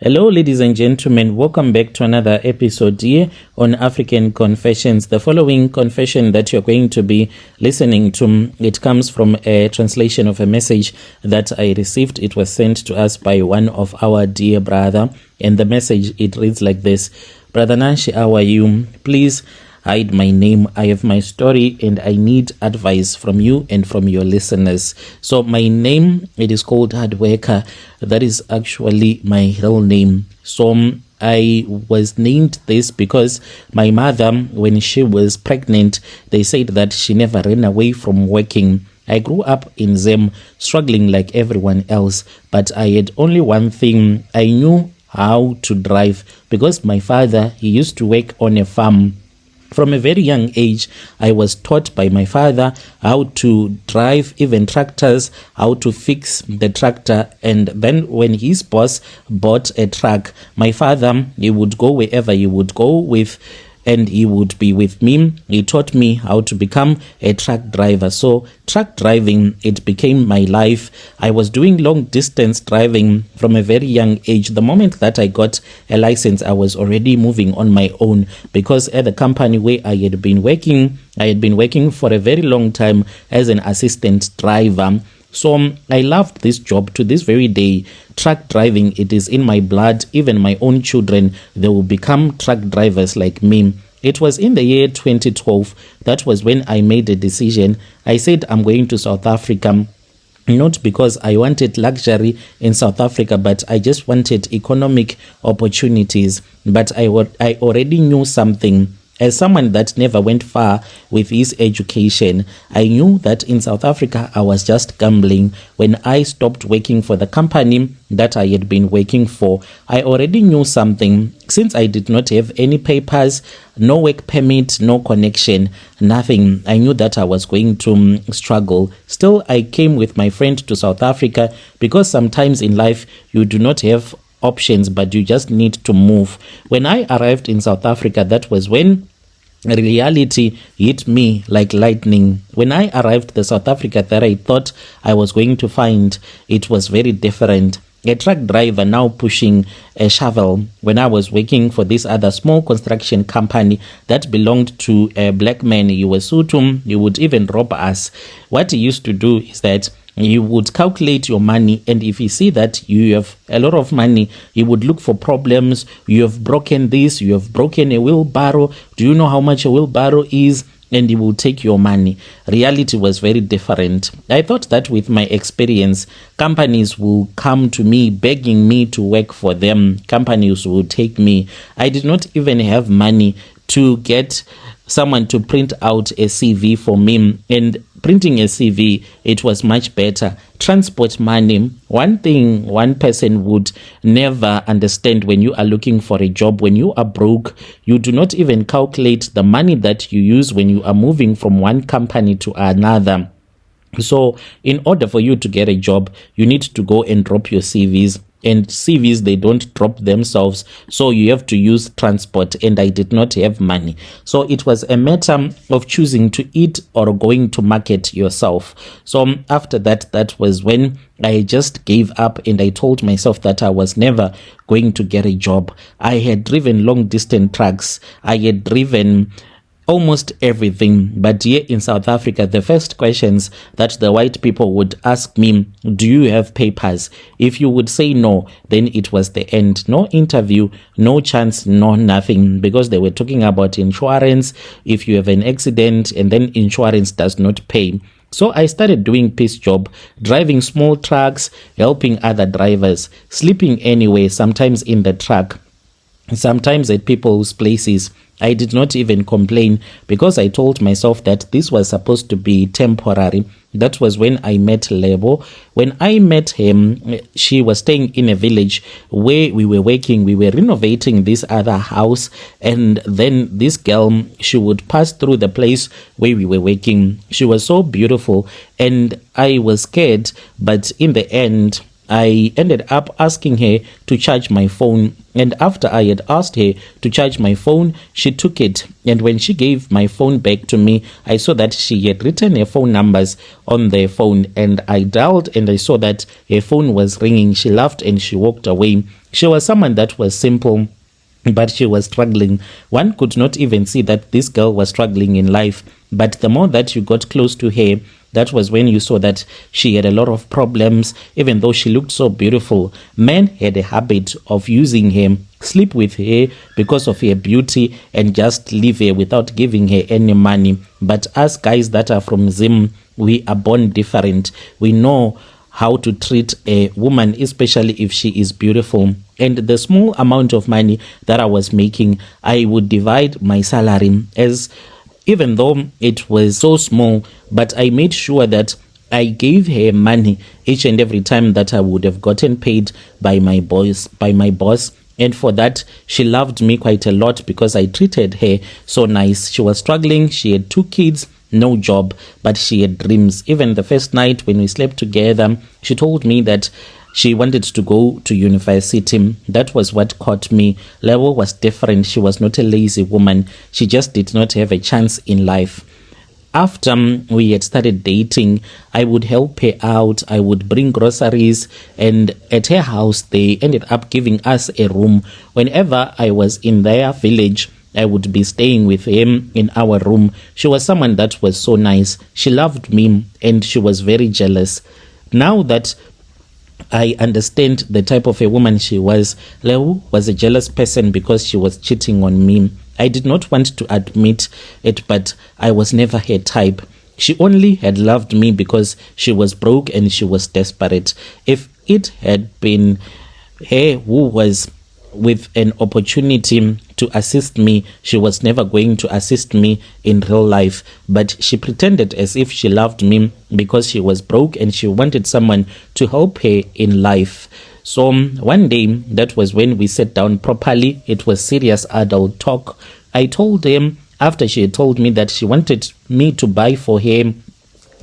Hello, ladies and gentlemen. Welcome back to another episode here on African Confessions. The following confession that you're going to be listening to, it comes from a translation of a message that I received. It was sent to us by one of our dear brother, and the message, it reads like this. Brother Nanshi, how are you? Please hide my name. I have my story and I need advice from you and from your listeners. So my name, it is called Hard Worker. That is actually my real name. So I was named this because my mother, when she was pregnant, they said that she never ran away from working. I grew up in Zim, struggling like everyone else, but I had only one thing. I knew how to drive because my father, he used to work on a farm. From a very young age, I was taught by my father how to drive even tractors, how to fix the tractor. And then when his boss bought a truck, my father, he would go wherever he would go with, and he would be with me. He taught me how to become a truck driver. So truck driving, it became my life. I was doing long distance driving from a very young age. The moment that I got a license, I was already moving on my own, because at the company where I had been working for a very long time as an assistant driver. So I loved this job to this very day. Truck driving, it is in my blood. Even my own children, they will become truck drivers like me. It was in the year 2012. That was when I made a decision. I said I'm going to South Africa. Not because I wanted luxury in South Africa, but I just wanted economic opportunities. But I already knew something. As someone that never went far with his education, I knew that in South Africa, I was just gambling. When I stopped working for the company that I had been working for, I already knew something. Since I did not have any papers, no work permit, no connection, nothing, I knew that I was going to struggle. Still, I came with my friend to South Africa because sometimes in life, you do not have options, but you just need to move. When I arrived in South Africa, that was when reality hit me like lightning. When I arrived the South Africa that I thought I was going to find, it was very different. A truck driver now pushing a shovel when I was working for this other small construction company that belonged to a black man. He was Sutum. He would even rob us. What he used to do is that he would calculate your money, and if he see that you have a lot of money, he would look for problems. You have broken this, you have broken a wheelbarrow. Do you know how much a wheelbarrow is? And he will take your money. Reality was very different. I thought that with my experience, companies will come to me begging me to work for them. Companies will take me. I did not even have money to get someone to print out a CV for me, and printing a CV, it was much better. Transport money, one thing one person would never understand when you are looking for a job, when you are broke, you do not even calculate the money that you use when you are moving from one company to another. So in order for you to get a job, you need to go and drop your CVs. And CVs, they don't drop themselves, so you have to use transport, and I did not have money. So it was a matter of choosing to eat or going to market yourself. So after that, that was when I just gave up, and I told myself that I was never going to get a job. I had driven long distance trucks. I had driven almost everything. But here in South Africa, the first questions that the white people would ask me, do you have papers? If you would say no, then it was the end. No interview, no chance, no nothing, because they were talking about insurance. If you have an accident and then insurance does not pay. So I started doing piece job, driving small trucks, helping other drivers, sleeping anywhere, sometimes in the truck, sometimes at people's places. I did not even complain because I told myself that this was supposed to be temporary. That was when I met Lebo. When I met him, she was staying in a village where we were working. We were renovating this other house. And then this girl, she would pass through the place where we were working. She was so beautiful and I was scared. But in the end, I ended up asking her to charge my phone. And after I had asked her to charge my phone, she took it. And when she gave my phone back to me, I saw that she had written her phone numbers on the phone. And I dialed and I saw that her phone was ringing. She laughed and she walked away. She was someone that was simple, but she was struggling. One could not even see that this girl was struggling in life. But the more that you got close to her, that was when you saw that she had a lot of problems. Even though she looked so beautiful, men had a habit of using her, sleep with her because of her beauty, and just leave her without giving her any money. But us guys that are from Zim, we are born different. We know how to treat a woman, especially if she is beautiful. And the small amount of money that I was making, I would divide my salary, as even though it was so small, but I made sure that I gave her money each and every time that I would have gotten paid by my boss. And for that, she loved me quite a lot because I treated her so nice. She was struggling. She had 2 kids, no job, but she had dreams. Even the first night when we slept together, she told me that she wanted to go to university. That was what caught me. Lebo was different. She was not a lazy woman. She just did not have a chance in life. After we had started dating, I would help her out. I would bring groceries, and at her house, they ended up giving us a room. Whenever I was in their village, I would be staying with him in our room. She was someone that was so nice. She loved me, and she was very jealous. Now that I understand the type of a woman she was, Leo was a jealous person because she was cheating on me. I did not want to admit it, but I was never her type. She only had loved me because she was broke and she was desperate. If it had been her who was with an opportunity to assist me, she was never going to assist me in real life. But she pretended as if she loved me because she was broke and she wanted someone to help her in life. So one day, that was when we sat down properly. It was serious adult talk. I told him, after she had told me that she wanted me to buy for her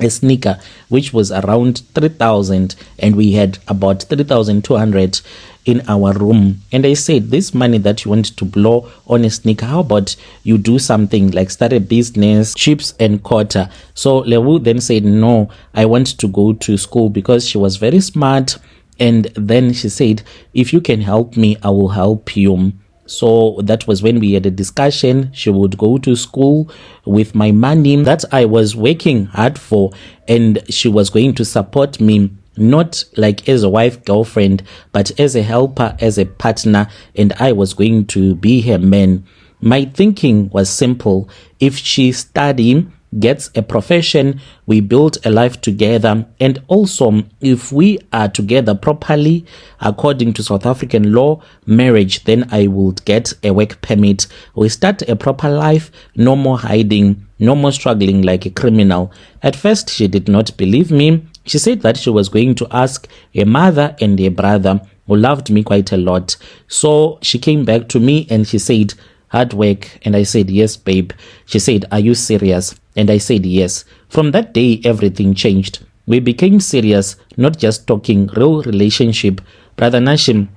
a sneaker, which was around 3,000, and we had about 3,200 in our room. And I said, this money that you want to blow on a sneaker, how about you do something like start a business, chips and quarter? So Lewu then said, no, I want to go to school, because she was very smart. And then she said, if you can help me, I will help you. So that was when we had a discussion. She would go to school with my money that I was working hard for, and she was going to support me, not like as a wife, girlfriend, but as a helper, as a partner, and I was going to be her man. My thinking was simple. If she studies, gets a profession, we build a life together. And also, if we are together properly according to South African law, marriage, then I will get a work permit. We start a proper life, no more hiding, no more struggling like a criminal. At first, she did not believe me. She said that she was going to ask her mother and her brother, who loved me quite a lot. So she came back to me and she said, hard work. And I said, yes, babe. She said, are you serious? And I said, yes. From that day, everything changed. We became serious, not just talking, real relationship. Brother Nashim,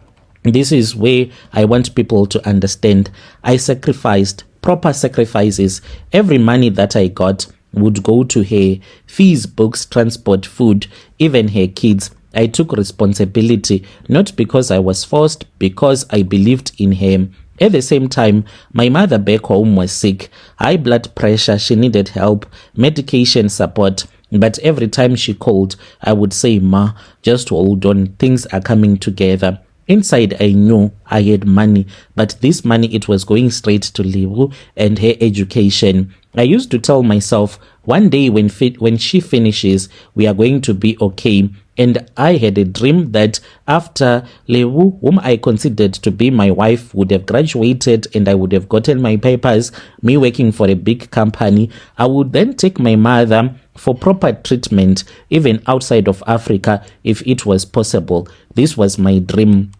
this is where I want people to understand. I sacrificed, proper sacrifices. Every money that I got would go to her. Fees, books, transport, food, even her kids. I took responsibility, not because I was forced, because I believed in her. At the same time, my mother back home was sick, high blood pressure, she needed help, medication support. But every time she called, I would say, Ma, just hold on, things are coming together. Inside, I knew I had money, but this money, it was going straight to Lebo and her education. I used to tell myself, one day when she finishes, we are going to be okay. And I had a dream that after Lebo, whom I considered to be my wife, would have graduated and I would have gotten my papers, me working for a big company, I would then take my mother for proper treatment, even outside of Africa, if it was possible. This was my dream.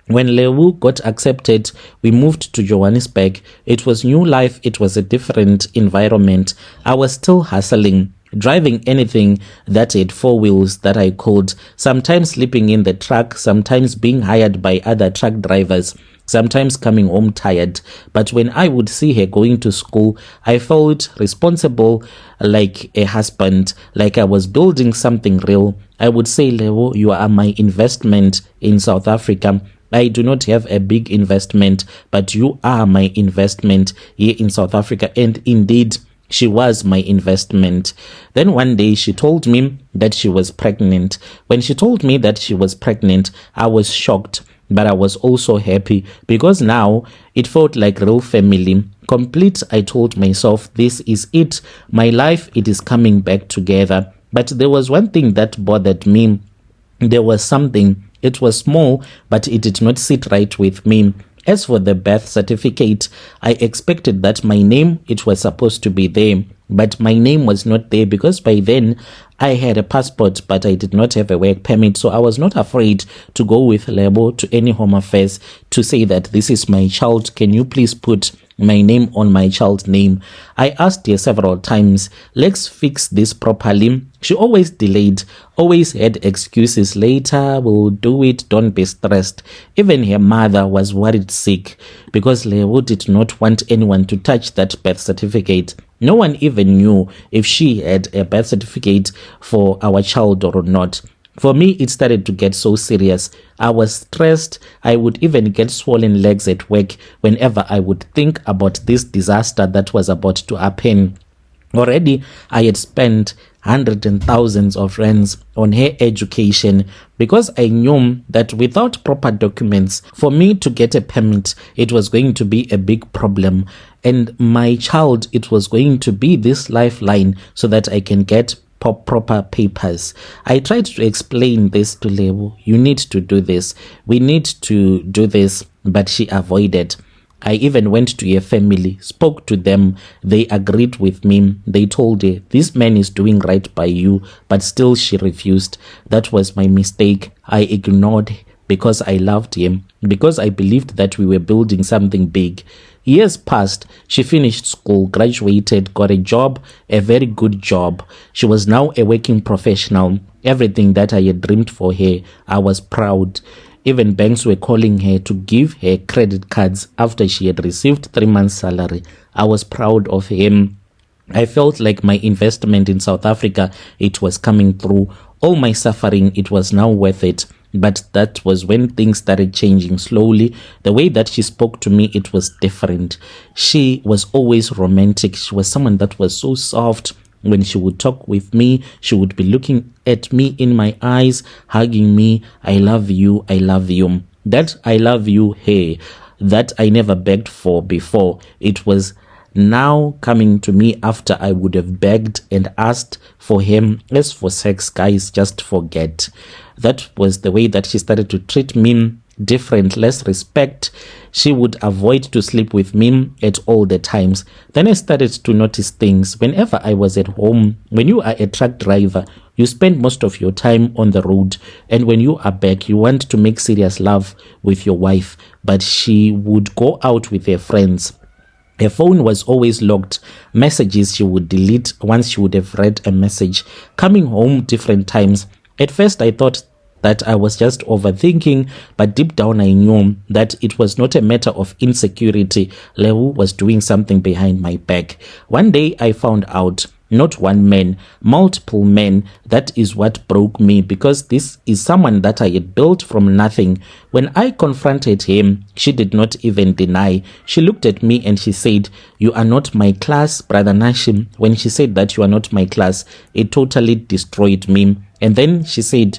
When Lebo got accepted, we moved to Johannesburg. It was new life. It was a different environment. I was still hustling. driving anything that had four wheels that I could, sometimes sleeping in the truck, sometimes being hired by other truck drivers, sometimes coming home tired. But when I would see her going to school, I felt responsible, like a husband, like I was building something real. I would say, Lebo, you are my investment in South Africa. I do not have a big investment, but you are my investment here in South Africa. And indeed, she was my investment. Then one day she told me that she was pregnant. When she told me that she was pregnant, I was shocked, but I was also happy because now it felt like real family. Complete, I told myself, this is it. My life, it is coming back together. But there was one thing that bothered me. There was something. It was small, but it did not sit right with me. As for the birth certificate, I expected that my name, it was supposed to be there, but my name was not there because by then I had a passport, but I did not have a work permit. So I was not afraid to go with Lebo to any Home Affairs to say that this is my child. Can you please put my name on my child's name? I asked her several times, let's fix this properly. She always delayed, always had excuses. Later, we'll do it, don't be stressed. Even her mother was worried sick because Lebo did not want anyone to touch that birth certificate. No one even knew if she had a birth certificate for our child or not. For me, it started to get so serious. I was stressed. I would even get swollen legs at work whenever I would think about this disaster that was about to happen. Already, I had spent hundreds and thousands of rands on her education because I knew that without proper documents, for me to get a permit, it was going to be a big problem. And my child, it was going to be this lifeline so that I can get proper papers. I tried to explain this to Lebo. You need to do this. We need to do this. But she avoided. I even went to her family, spoke to them. They agreed with me. They told her, this man is doing right by you, but still she refused. That was my mistake. I ignored because I loved him, because I believed that we were building something big. Years passed. She finished school, graduated, got a job, a very good job. She was now a working professional. Everything that I had dreamed for her, I was proud. Even banks were calling her to give her credit cards after she had received 3 months' salary. I was proud of him. I felt like my investment in South Africa, it was coming through. All my suffering, it was now worth it. But that was when things started changing slowly. The way that she spoke to me, it was different. She was always romantic. She was someone that was so soft. When she would talk with me, she would be looking at me in my eyes, hugging me. I love you. I love you. That I love you, hey, that I never begged for before. It was now coming to me after I would have begged and asked for him. As for sex, guys, just forget. That was the way that she started to treat me different, less respect. She would avoid to sleep with me at all the times. Then I started to notice things. Whenever I was at home, when you are a truck driver, you spend most of your time on the road. And when you are back, you want to make serious love with your wife. But she would go out with her friends. Her phone was always locked. Messages she would delete once she would have read a message. Coming home different times. At first, I thought that I was just overthinking, but deep down I knew that it was not a matter of insecurity. Lebo was doing something behind my back. One day I found out, not one man, multiple men. That is what broke me, because this is someone that I had built from nothing. When I confronted him, she did not even deny. She looked at me and she said, "You are not my class, Brother Nashim." When she said that you are not my class, it totally destroyed me. And then she said,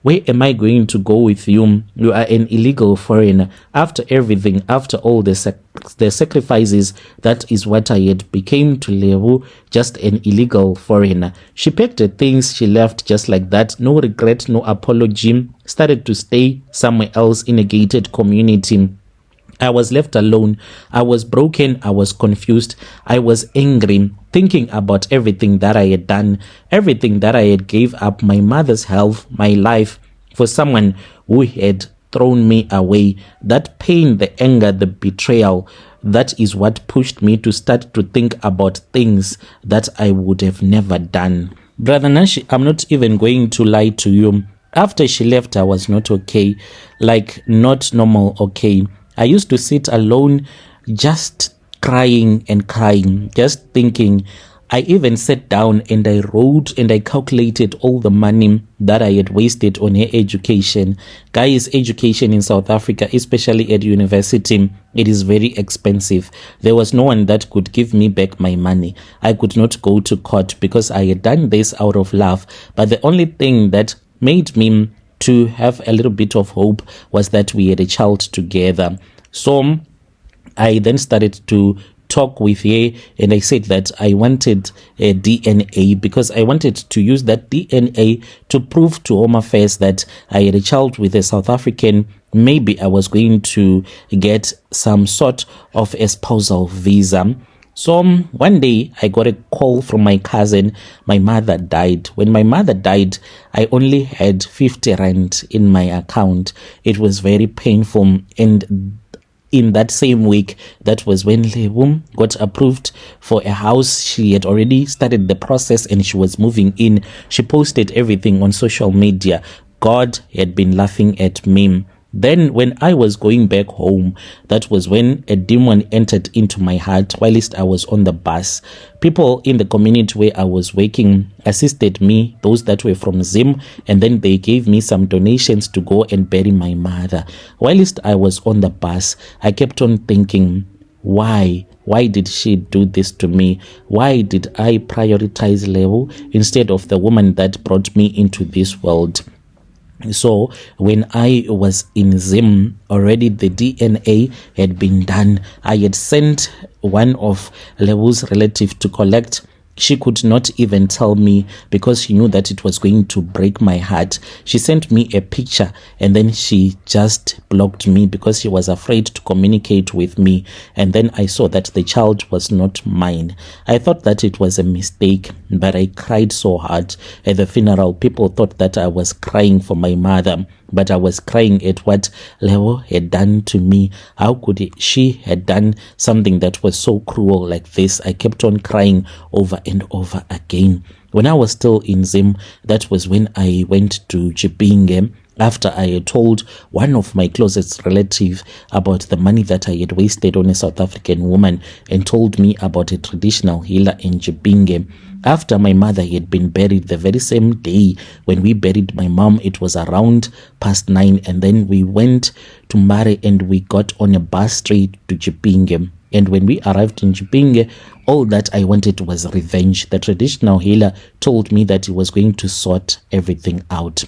"Where am I going to go with you? You are an illegal foreigner. After everything, after all the sacrifices, that is what I had became to Lebo, just an illegal foreigner." She packed her things, she left just like that. No regret, no apology. Started to stay somewhere else in a gated community. I was left alone. I was broken. I was confused. I was angry, thinking about everything that I had done, everything that I had gave up, my mother's health, my life, for someone who had thrown me away. That pain, the anger, the betrayal, that is what pushed me to start to think about things that I would have never done. Brother Nashi, I'm not even going to lie to you. After she left, I was not okay, like not normal okay. I used to sit alone, just crying and crying, just thinking. I even sat down and I wrote and I calculated all the money that I had wasted on her education. Guys, education in South Africa, especially at university, it is very expensive. There was no one that could give me back my money. I could not go to court because I had done this out of love. But the only thing that made me to have a little bit of hope was that we had a child together. So I then started to talk with her and I said that I wanted a DNA because I wanted to use that DNA to prove to Home Affairs that I had a child with a South African. Maybe I was going to get some sort of a spousal visa. So one day I got a call from my cousin. My mother died. When my mother died, I only had 50 rand in my account. It was very painful, and in that same week, that was when Lebo got approved for a house. She had already started the process and she was moving in. She posted everything on social media. God had been laughing at me. Then when I was going back home, that was when a demon entered into my heart whilst I was on the bus. People in the community where I was working assisted me, those that were from Zim, and then they gave me some donations to go and bury my mother. Whilst I was on the bus, I kept on thinking, why? Why did she do this to me? Why did I prioritize Lebo instead of the woman that brought me into this world? So when I was in Zim, already the DNA had been done. I had sent one of Lebo's relatives to collect. She could not even tell me because she knew that it was going to break my heart. She sent me a picture and then she just blocked me because she was afraid to communicate with me. And then I saw that the child was not mine. I thought that it was a mistake, but I cried so hard at the funeral. People thought that I was crying for my mother, but I was crying at what Lebo had done to me. How could she had done something that was so cruel like this? I kept on crying over and over again. When I was still in Zim, that was when I went to Chipinge after I had told one of my closest relatives about the money that I had wasted on a South African woman and told me about a traditional healer in Chipinge. After my mother had been buried, the very same day when we buried my mom, it was around past 9, and then we went to Mare and we got on a bus straight to Chipinge. And when we arrived in Chipinge, all that I wanted was revenge. The traditional healer told me that he was going to sort everything out.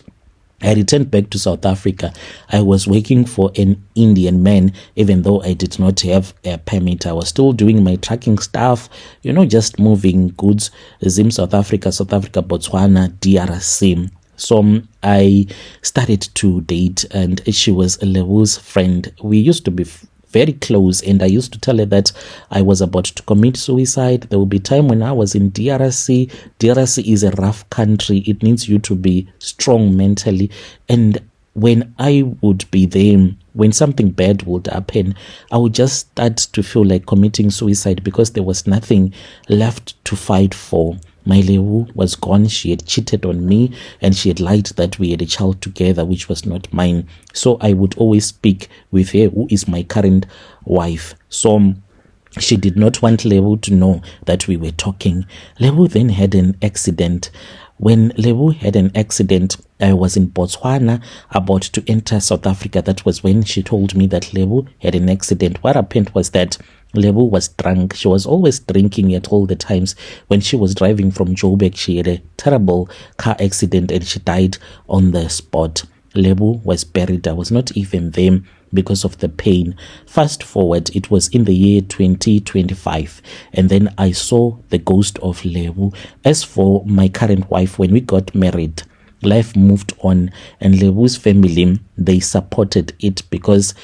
I returned back to South Africa. I was working for an Indian man, even though I did not have a permit. I was still doing my tracking stuff, just moving goods. Zim, South Africa, Botswana, DRC. So I started to date, and she was Lebo's friend. We used to be very close, and I used to tell her that I was about to commit suicide. There will be time when I was in DRC. DRC is a rough country. It needs you to be strong mentally. And when I would be there, when something bad would happen, I would just start to feel like committing suicide because there was nothing left to fight for. My Lebo was gone. She had cheated on me and she had lied that we had a child together, which was not mine. So I would always speak with her, who is my current wife. So she did not want Lebo to know that we were talking. Lebo then had an accident. When Lebo had an accident, I was in Botswana about to enter South Africa. That was when she told me that Lebo had an accident. What happened was that Lebo was drunk. She was always drinking at all the times. When she was driving from Joburg, she had a terrible car accident and she died on the spot. Lebo was buried. I was not even there because of the pain. Fast forward, it was in the year 2025, and then I saw the ghost of Lebo. As for my current wife, when we got married, life moved on, and Lebo's family, they supported it because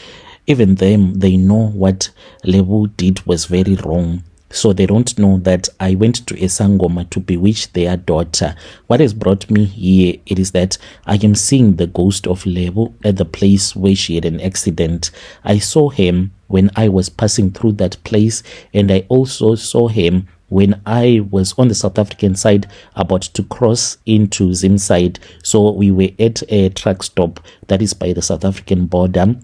even them, they know what Lebo did was very wrong. So they don't know that I went to a Sangoma to bewitch their daughter. What has brought me here, it is that I am seeing the ghost of Lebo at the place where she had an accident. I saw him when I was passing through that place, and I also saw him when I was on the South African side about to cross into Zim side. So we were at a truck stop that is by the South African border.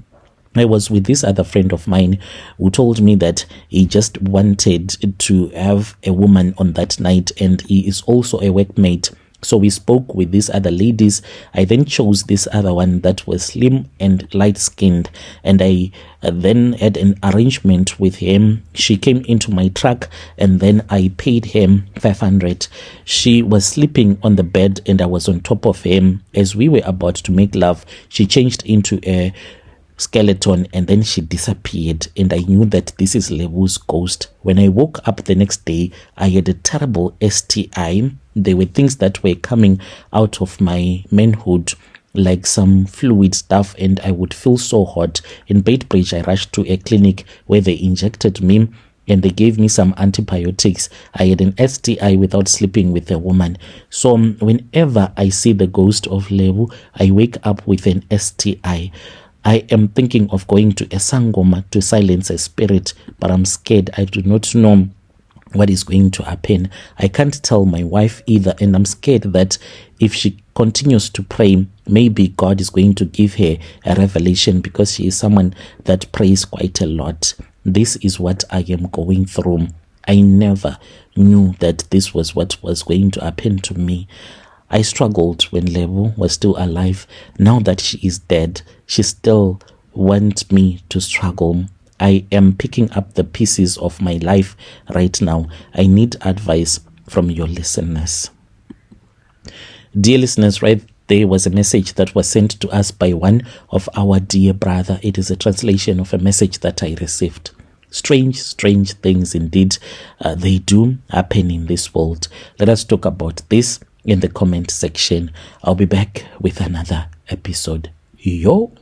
I was with this other friend of mine who told me that he just wanted to have a woman on that night, and he is also a workmate. So we spoke with these other ladies. I then chose this other one that was slim and light-skinned, and I then had an arrangement with him. She came into my truck, and then I paid him 500. She was sleeping on the bed, and I was on top of him. As we were about to make love, she changed into a skeleton, and then she disappeared, and I knew that this is Lebo's ghost. When I woke up the next day, I had a terrible STI. There were things that were coming out of my manhood, like some fluid stuff, and I would feel so hot. In Betrayal, I rushed to a clinic where they injected me, and they gave me some antibiotics. I had an STI without sleeping with a woman. So whenever I see the ghost of Lebo, I wake up with an STI. I am thinking of going to a sangoma to silence a spirit, but I'm scared. I do not know what is going to happen. I can't tell my wife either, and I'm scared that if she continues to pray, maybe God is going to give her a revelation, because she is someone that prays quite a lot. This is what I am going through. I never knew that this was what was going to happen to me. I struggled when Lebo was still alive. Now that she is dead, she still wants me to struggle. I am picking up the pieces of my life right now. I need advice from your listeners. Dear listeners, right there was a message that was sent to us by one of our dear brother. It is a translation of a message that I received. Strange things indeed. They do happen in this world. Let us talk about this in the comment section. I'll be back with another episode. Yo!